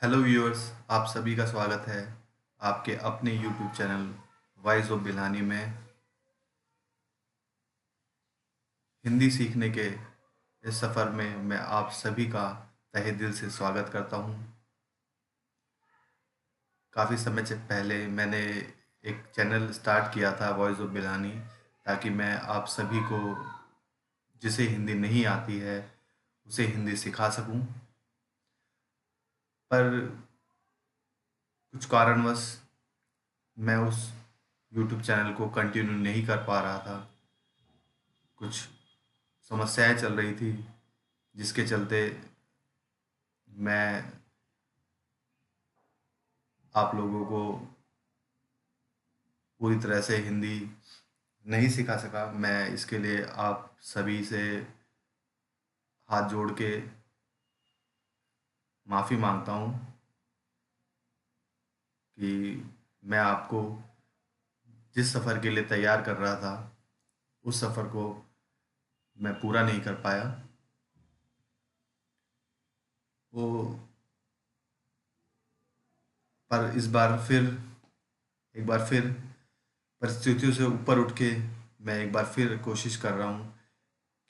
Hello viewers, आप सभी का स्वागत है आपके अपने यूट्यूब चैनल वॉइस ऑफ बिलानी में। हिंदी सीखने के इस सफ़र में मैं आप सभी का तहे दिल से स्वागत करता हूं। काफ़ी समय से पहले मैंने एक चैनल स्टार्ट किया था वॉइस ऑफ बिलानी, ताकि मैं आप सभी को जिसे हिंदी नहीं आती है उसे हिंदी सिखा सकूं। पर कुछ कारणवश मैं उस यूट्यूब चैनल को कंटिन्यू नहीं कर पा रहा था। कुछ समस्याएं चल रही थी जिसके चलते मैं आप लोगों को पूरी तरह से हिंदी नहीं सिखा सका। मैं इसके लिए आप सभी से हाथ जोड़ के माफ़ी मांगता हूँ कि मैं आपको जिस सफ़र के लिए तैयार कर रहा था उस सफ़र को मैं पूरा नहीं कर पाया। वो पर इस बार फिर एक बार फिर परिस्थितियों से ऊपर उठ के मैं एक बार फिर कोशिश कर रहा हूँ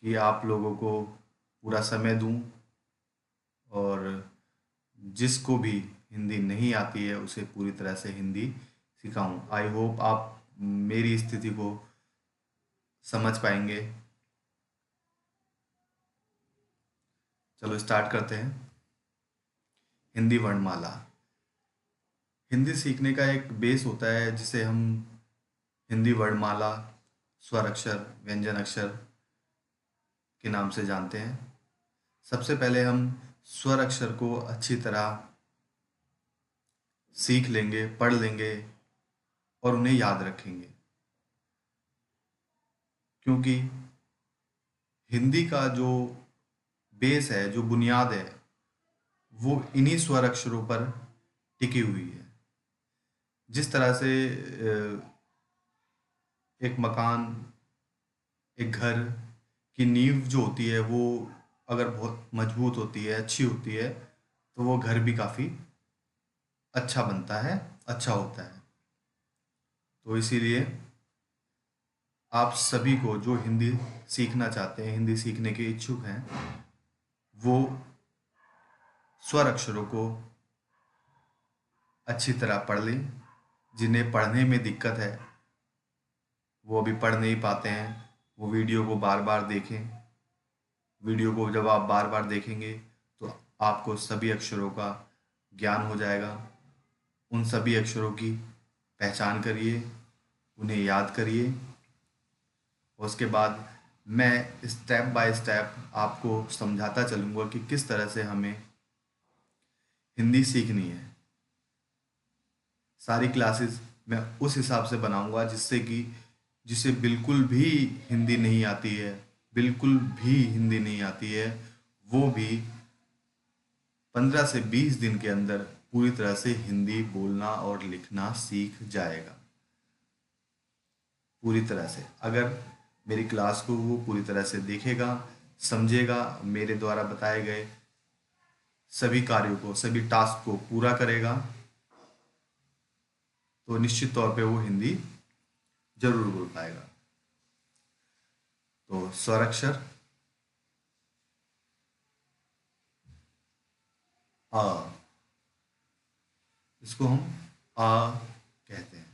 कि आप लोगों को पूरा समय दूं और जिसको भी हिंदी नहीं आती है उसे पूरी तरह से हिंदी सिखाऊं। आई होप आप मेरी स्थिति को समझ पाएंगे। चलो स्टार्ट करते हैं। हिंदी वर्णमाला। हिंदी सीखने का एक बेस होता है जिसे हम हिंदी वर्णमाला, स्वर अक्षर, व्यंजन अक्षर के नाम से जानते हैं। सबसे पहले हम स्वर अक्षर को अच्छी तरह सीख लेंगे, पढ़ लेंगे और उन्हें याद रखेंगे, क्योंकि हिंदी का जो बेस है, जो बुनियाद है, वो इन्हीं स्वर अक्षरों पर टिकी हुई है। जिस तरह से एक मकान, एक घर की नींव जो होती है वो अगर बहुत मजबूत होती है, अच्छी होती है, तो वो घर भी काफ़ी अच्छा बनता है, अच्छा होता है। तो इसीलिए आप सभी को जो हिंदी सीखना चाहते हैं, हिंदी सीखने के इच्छुक हैं, वो स्वर अक्षरों को अच्छी तरह पढ़ लें। जिन्हें पढ़ने में दिक्कत है, वो अभी पढ़ नहीं पाते हैं, वो वीडियो को बार बार देखें। वीडियो को जब आप बार बार देखेंगे तो आपको सभी अक्षरों का ज्ञान हो जाएगा। उन सभी अक्षरों की पहचान करिए, उन्हें याद करिए। उसके बाद मैं स्टेप बाय स्टेप आपको समझाता चलूँगा कि किस तरह से हमें हिंदी सीखनी है। सारी क्लासेस मैं उस हिसाब से बनाऊंगा जिसे बिल्कुल भी हिंदी नहीं आती है, बिल्कुल भी हिंदी नहीं आती है, वो भी 15 से 20 दिन के अंदर पूरी तरह से हिंदी बोलना और लिखना सीख जाएगा। पूरी तरह से अगर मेरी क्लास को वो पूरी तरह से देखेगा, समझेगा, मेरे द्वारा बताए गए सभी कार्यों को, सभी टास्क को पूरा करेगा, तो निश्चित तौर पे वो हिंदी जरूर बोल पाएगा। तो स्वर अक्षर आ, इसको हम आ कहते हैं,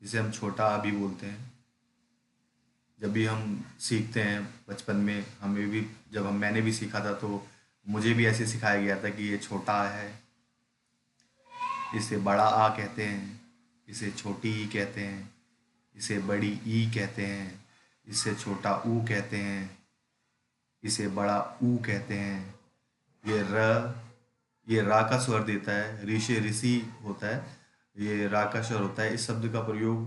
जिसे हम छोटा आ भी बोलते हैं। जब भी हम सीखते हैं बचपन में, हमें भी जब हम मैंने भी सीखा था तो मुझे भी ऐसे सिखाया गया था कि ये छोटा आ है, इसे बड़ा आ कहते हैं, इसे छोटी ई कहते हैं, इसे बड़ी ई कहते हैं, इसे छोटा ऊ कहते हैं, इसे बड़ा ऊ कहते हैं। ये र ये रा का स्वर देता है, ऋषि ऋषि होता है, ये रा का स्वर होता है। इस शब्द का प्रयोग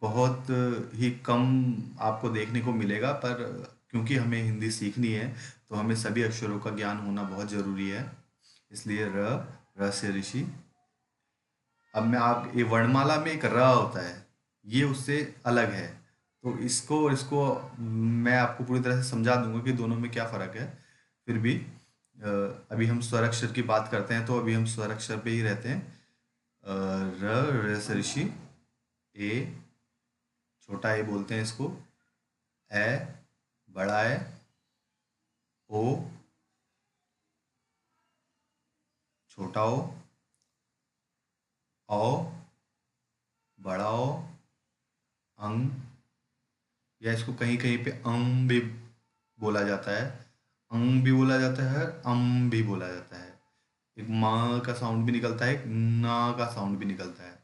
बहुत ही कम आपको देखने को मिलेगा, पर क्योंकि हमें हिंदी सीखनी है तो हमें सभी अक्षरों का ज्ञान होना बहुत ज़रूरी है। इसलिए र से ऋषि। अब मैं आप ये वर्णमाला में एक र होता है, ये उससे अलग है। तो इसको इसको मैं आपको पूरी तरह से समझा दूंगा कि दोनों में क्या फ़र्क है। फिर भी अभी हम स्वराक्षर की बात करते हैं, तो अभी हम स्वराक्षर पे ही रहते हैं। र से ऋषि, ए, छोटा ए बोलते हैं इसको, ए, बड़ा ए, ओ, छोटा ओ, औ, बड़ा ओ, अंग, या इसको कहीं कहीं पे अंग भी बोला जाता है, अंग भी बोला जाता है, अम भी बोला जाता है। एक माँ का साउंड भी निकलता है, एक ना का साउंड भी निकलता है।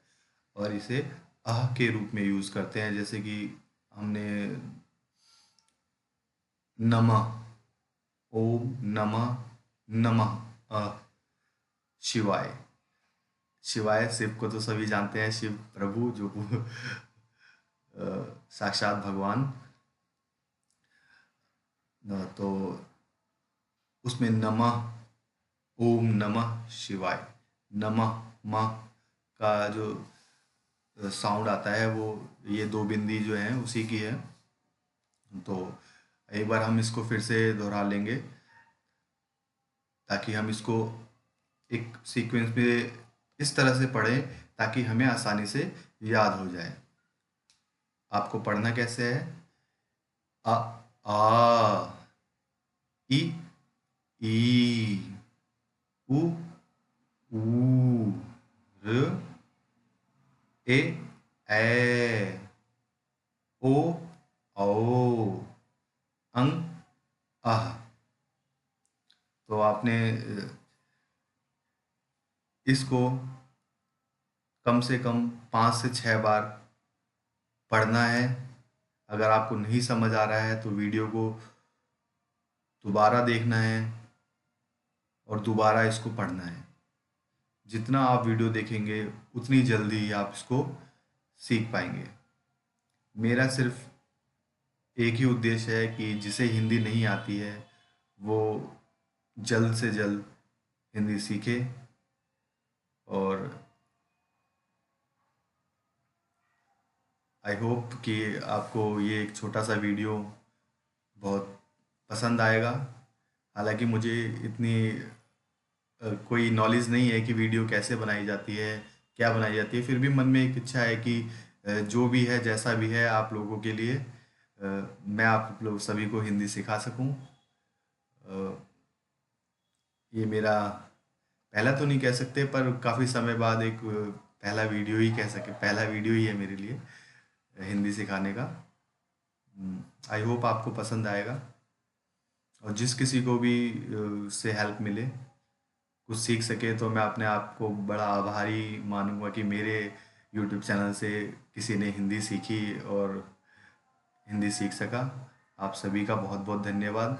और इसे आह के रूप में यूज करते हैं, जैसे कि हमने नमः, ओम नमः, नमः, शिवाय। शिवाय शिव को तो सभी जानते हैं, शिव प्रभु जो साक्षात भगवान। तो उसमें नमः, ओम नमः शिवाय, नमः, म का जो साउंड आता है वो ये दो बिंदी जो हैं उसी की है। तो एक बार हम इसको फिर से दोहरा लेंगे, ताकि हम इसको एक सीक्वेंस में इस तरह से पढ़ें ताकि हमें आसानी से याद हो जाए। आपको पढ़ना कैसे है? आ, आ, ई, ई, उ, ऊ, र, ए, ए, ओ, औ, अंग, आह। तो आपने इसको कम से कम 5 से 6 बार पढ़ना है। अगर आपको नहीं समझ आ रहा है तो वीडियो को दोबारा देखना है और दोबारा इसको पढ़ना है। जितना आप वीडियो देखेंगे उतनी जल्दी आप इसको सीख पाएंगे। मेरा सिर्फ एक ही उद्देश्य है कि जिसे हिंदी नहीं आती है वो जल्द से जल्द हिंदी सीखे। और आई होप कि आपको ये एक छोटा सा वीडियो बहुत पसंद आएगा। हालांकि मुझे इतनी कोई नॉलेज नहीं है कि वीडियो कैसे बनाई जाती है, क्या बनाई जाती है, फिर भी मन में एक इच्छा है कि जो भी है जैसा भी है आप लोगों के लिए मैं आप लोग सभी को हिंदी सिखा सकूं। ये मेरा पहला तो नहीं कह सकते, पर काफ़ी समय बाद एक पहला वीडियो ही कह सके, पहला वीडियो ही है मेरे लिए हिंदी सिखाने का। आई होप आपको पसंद आएगा, और जिस किसी को भी से हेल्प मिले, कुछ सीख सके, तो मैं अपने आप को बड़ा आभारी मानूंगा कि मेरे यूट्यूब चैनल से किसी ने हिंदी सीखी और हिंदी सीख सका। आप सभी का बहुत बहुत धन्यवाद।